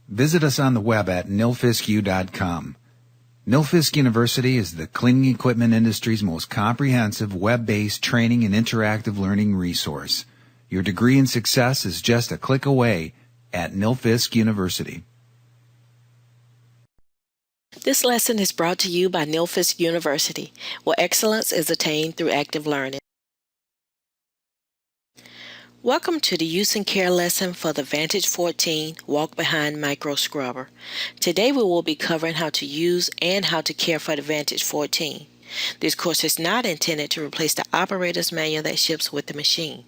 Visit us on the web at nilfisku.com. Nilfisk University is the cleaning equipment industry's most comprehensive web-based training and interactive learning resource. Your degree in success is just a click away at Nilfisk University. This lesson is brought to you by Nilfisk University, where excellence is attained through active learning. Welcome to the Use and Care lesson for the Vantage 14 Walk Behind Micro Scrubber. Today we will be covering how to use and how to care for the Vantage 14. This course is not intended to replace the operator's manual that ships with the machine.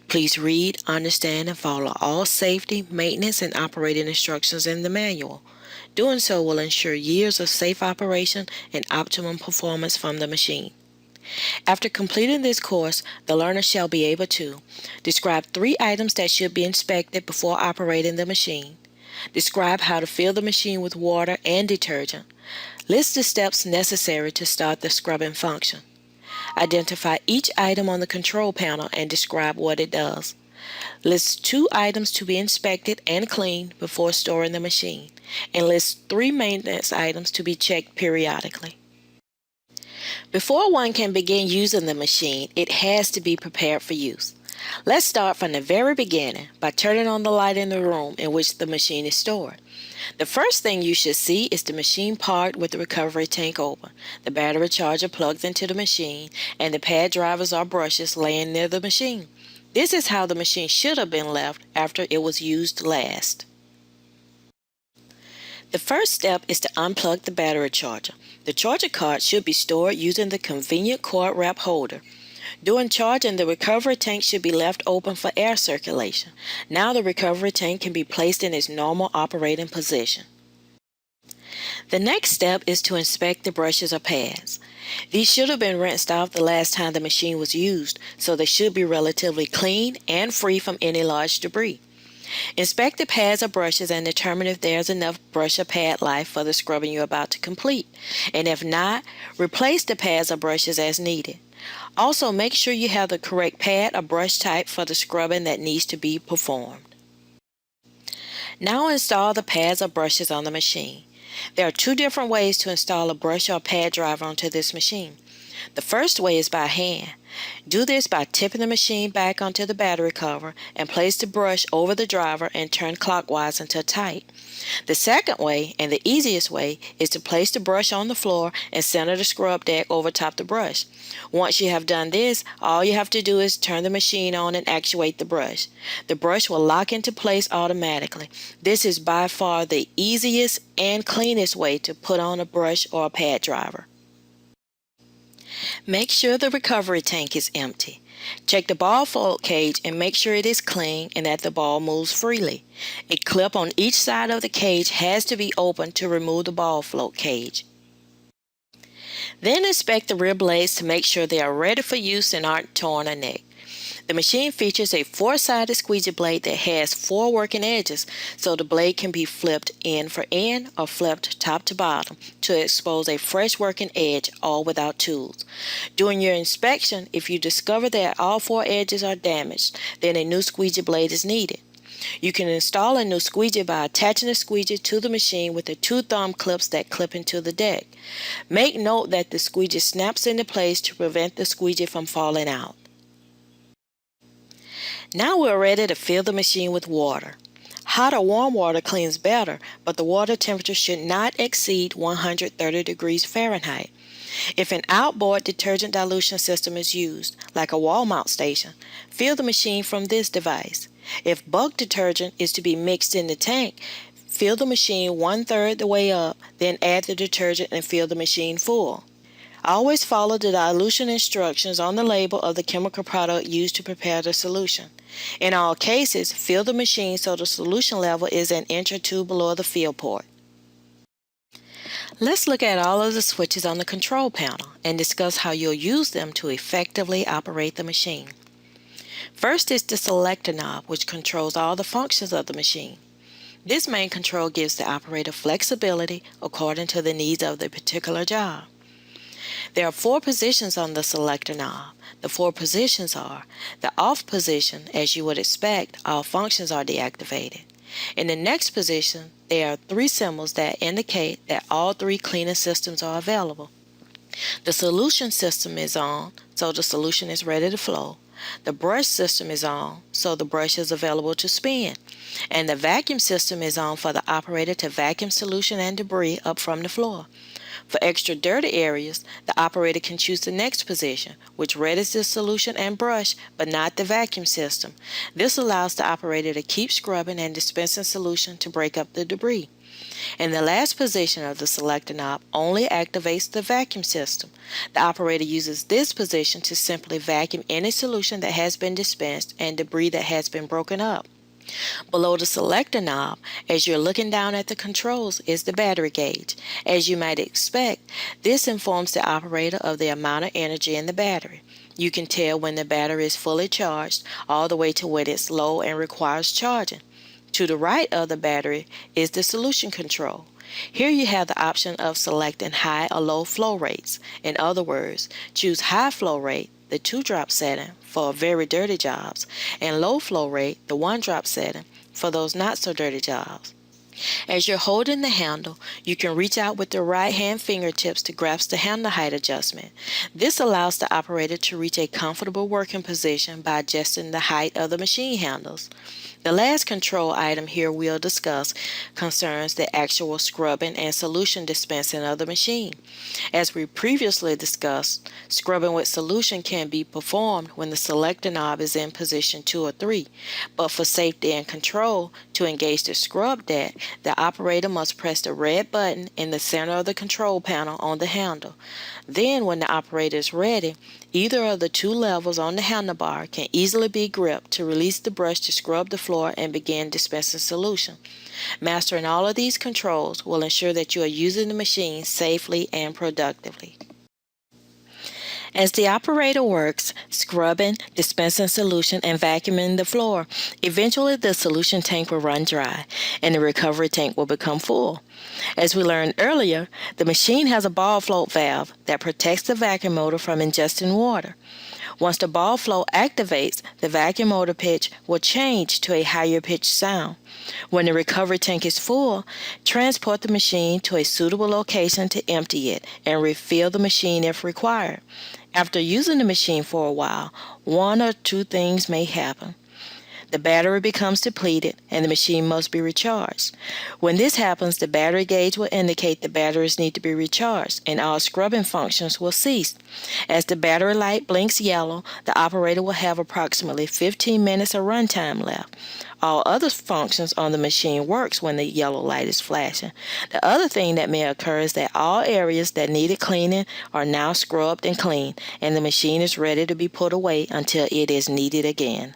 Please read, understand, and follow all safety, maintenance, and operating instructions in the manual. Doing so will ensure years of safe operation and optimum performance from the machine. After completing this course, the learner shall be able to describe 3 items that should be inspected before operating the machine, describe how to fill the machine with water and detergent, list the steps necessary to start the scrubbing function, identify each item on the control panel and describe what it does, list 2 items to be inspected and cleaned before storing the machine, and list 3 maintenance items to be checked periodically. Before one can begin using the machine, it has to be prepared for use. Let's start from the very beginning by turning on the light in the room in which the machine is stored. The first thing you should see is the machine parked with the recovery tank open, the battery charger plugged into the machine, and the pad drivers or brushes laying near the machine. This is how the machine should have been left after it was used last. The first step is to unplug the battery charger. The charger card should be stored using the convenient cord wrap holder. During charging, the recovery tank should be left open for air circulation. Now the recovery tank can be placed in its normal operating position. The next step is to inspect the brushes or pads. These should have been rinsed off the last time the machine was used, so they should be relatively clean and free from any large debris. Inspect the pads or brushes and determine if there's enough brush or pad life for the scrubbing you're about to complete. And if not, replace the pads or brushes as needed. Also, make sure you have the correct pad or brush type for the scrubbing that needs to be performed. Now install the pads or brushes on the machine. There are 2 different ways to install a brush or pad driver onto this machine. The first way is by hand. Do this by tipping the machine back onto the battery cover and place the brush over the driver and turn clockwise until tight. The second way, and the easiest way, is to place the brush on the floor and center the scrub deck over top the brush. Once you have done this, all you have to do is turn the machine on and actuate the brush. The brush will lock into place automatically. This is by far the easiest and cleanest way to put on a brush or a pad driver. Make sure the recovery tank is empty. Check the ball float cage and make sure it is clean and that the ball moves freely. A clip on each side of the cage has to be opened to remove the ball float cage. Then inspect the rear blades to make sure they are ready for use and aren't torn or nicked. The machine features a 4-sided squeegee blade that has 4 working edges, so the blade can be flipped in for in or flipped top to bottom to expose a fresh working edge, all without tools. During your inspection, if you discover that all 4 edges are damaged, then a new squeegee blade is needed. You can install a new squeegee by attaching the squeegee to the machine with the 2 thumb clips that clip into the deck. Make note that the squeegee snaps into place to prevent the squeegee from falling out. Now we're ready to fill the machine with water. Hot or warm water cleans better, but the water temperature should not exceed 130 degrees Fahrenheit. If an outboard detergent dilution system is used, like a wall mount station, fill the machine from this device. If bulk detergent is to be mixed in the tank, fill the machine 1/3 the way up, then add the detergent and fill the machine full. Always follow the dilution instructions on the label of the chemical product used to prepare the solution. In all cases, fill the machine so the solution level is an inch or 2 below the fill port. Let's look at all of the switches on the control panel and discuss how you'll use them to effectively operate the machine. First is the selector knob, which controls all the functions of the machine. This main control gives the operator flexibility according to the needs of the particular job. There are 4 positions on the selector knob. The 4 positions are the off position. As you would expect, all functions are deactivated. In the next position, there are three symbols that indicate that all three cleaning systems are available. The solution system is on, so the solution is ready to flow. The brush system is on, so the brush is available to spin. And the vacuum system is on for the operator to vacuum solution and debris up from the floor. For extra dirty areas, the operator can choose the next position, which readies the solution and brush, but not the vacuum system. This allows the operator to keep scrubbing and dispensing solution to break up the debris. And the last position of the selector knob only activates the vacuum system. The operator uses this position to simply vacuum any solution that has been dispensed and debris that has been broken up. Below the selector knob, as you're looking down at the controls, is the battery gauge. As you might expect, this informs the operator of the amount of energy in the battery. You can tell when the battery is fully charged all the way to when it's low and requires charging. To the right of the battery is the solution control. Here you have the option of selecting high or low flow rates. In other words, choose high flow rate, the 2-drop setting, for very dirty jobs, and low flow rate, the 1-drop setting, for those not so dirty jobs. As you're holding the handle, you can reach out with the right hand fingertips to grasp the handle height adjustment. This allows the operator to reach a comfortable working position by adjusting the height of the machine handles. The last control item here we'll discuss concerns the actual scrubbing and solution dispensing of the machine. As we previously discussed, scrubbing with solution can be performed when the selector knob is in position 2 or 3, but for safety and control, to engage the scrub deck, the operator must press the red button in the center of the control panel on the handle. Then, when the operator is ready, either of the two levels on the handlebar can easily be gripped to release the brush to scrub the floor and begin dispensing solution. Mastering all of these controls will ensure that you are using the machine safely and productively. As the operator works, scrubbing, dispensing solution, and vacuuming the floor, eventually the solution tank will run dry and the recovery tank will become full. As we learned earlier, the machine has a ball float valve that protects the vacuum motor from ingesting water. Once the ball flow activates, the vacuum motor pitch will change to a higher pitched sound. When the recovery tank is full, transport the machine to a suitable location to empty it and refill the machine if required. After using the machine for a while, one or two things may happen. The battery becomes depleted and the machine must be recharged. When this happens, the battery gauge will indicate the batteries need to be recharged and all scrubbing functions will cease. As the battery light blinks yellow, the operator will have approximately 15 minutes of runtime left. All other functions on the machine works when the yellow light is flashing. The other thing that may occur is that all areas that needed cleaning are now scrubbed and cleaned, and the machine is ready to be put away until it is needed again.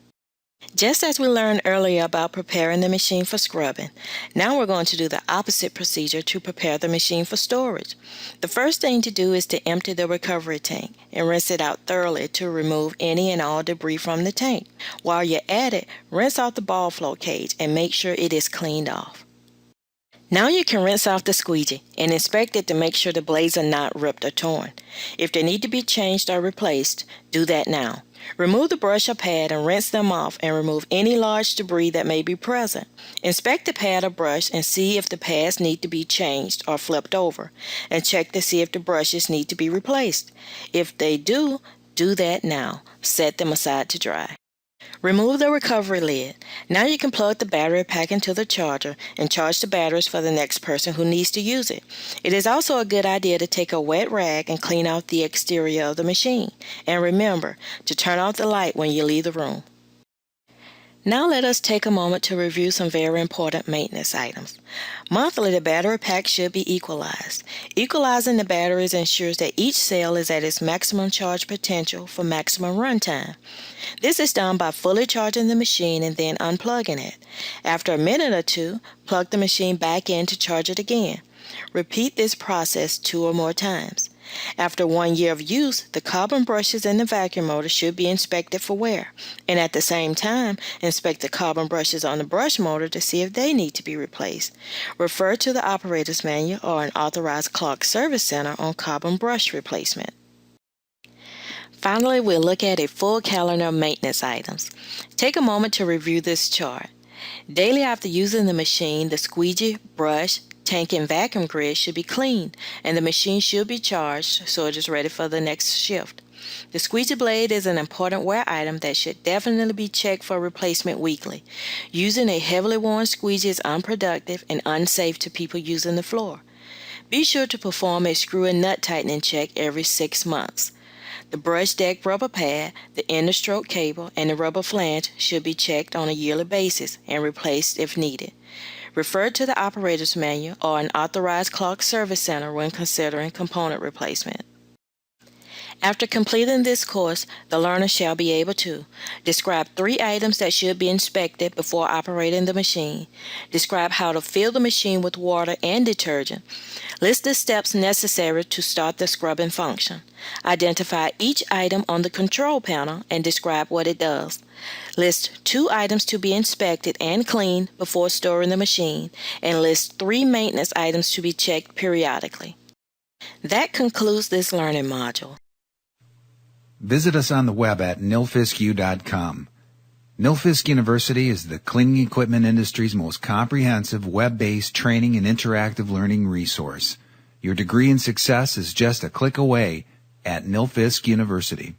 Just as we learned earlier about preparing the machine for scrubbing, now we're going to do the opposite procedure to prepare the machine for storage. The first thing to do is to empty the recovery tank and rinse it out thoroughly to remove any and all debris from the tank. While you're at it, rinse off the ball float cage and make sure it is cleaned off. Now you can rinse off the squeegee and inspect it to make sure the blades are not ripped or torn. If they need to be changed or replaced, do that now. Remove the brush or pad and rinse them off and remove any large debris that may be present. Inspect the pad or brush and see if the pads need to be changed or flipped over, and check to see if the brushes need to be replaced. If they do, do that now. Set them aside to dry. Remove the recovery lid. Now you can plug the battery pack into the charger and charge the batteries for the next person who needs to use it. It is also a good idea to take a wet rag and clean out the exterior of the machine. And remember to turn off the light when you leave the room. Now let us take a moment to review some very important maintenance items. Monthly, the battery pack should be equalized. Equalizing the batteries ensures that each cell is at its maximum charge potential for maximum runtime. This is done by fully charging the machine and then unplugging it. After a minute or two, plug the machine back in to charge it again. Repeat this process 2 or more times. After 1 year of use, the carbon brushes in the vacuum motor should be inspected for wear, and at the same time, inspect the carbon brushes on the brush motor to see if they need to be replaced. Refer to the operator's manual or an authorized Clark Service Center on carbon brush replacement. Finally, we'll look at a full calendar of maintenance items. Take a moment to review this chart. Daily after using the machine, the squeegee, brush, tank, and vacuum grid should be cleaned, and the machine should be charged so it is ready for the next shift. The squeegee blade is an important wear item that should definitely be checked for replacement weekly. Using a heavily worn squeegee is unproductive and unsafe to people using the floor. Be sure to perform a screw and nut tightening check every 6 months. The brush deck rubber pad, the inner stroke cable, and the rubber flange should be checked on a yearly basis and replaced if needed. Refer to the operator's manual or an authorized Clark service center when considering component replacement. After completing this course, the learner shall be able to describe 3 items that should be inspected before operating the machine, describe how to fill the machine with water and detergent, list the steps necessary to start the scrubbing function, identify each item on the control panel and describe what it does, list 2 items to be inspected and cleaned before storing the machine, and list 3 maintenance items to be checked periodically. That concludes this learning module. Visit us on the web at nilfisku.com. Nilfisk University is the cleaning equipment industry's most comprehensive web-based training and interactive learning resource. Your degree in success is just a click away at Nilfisk University.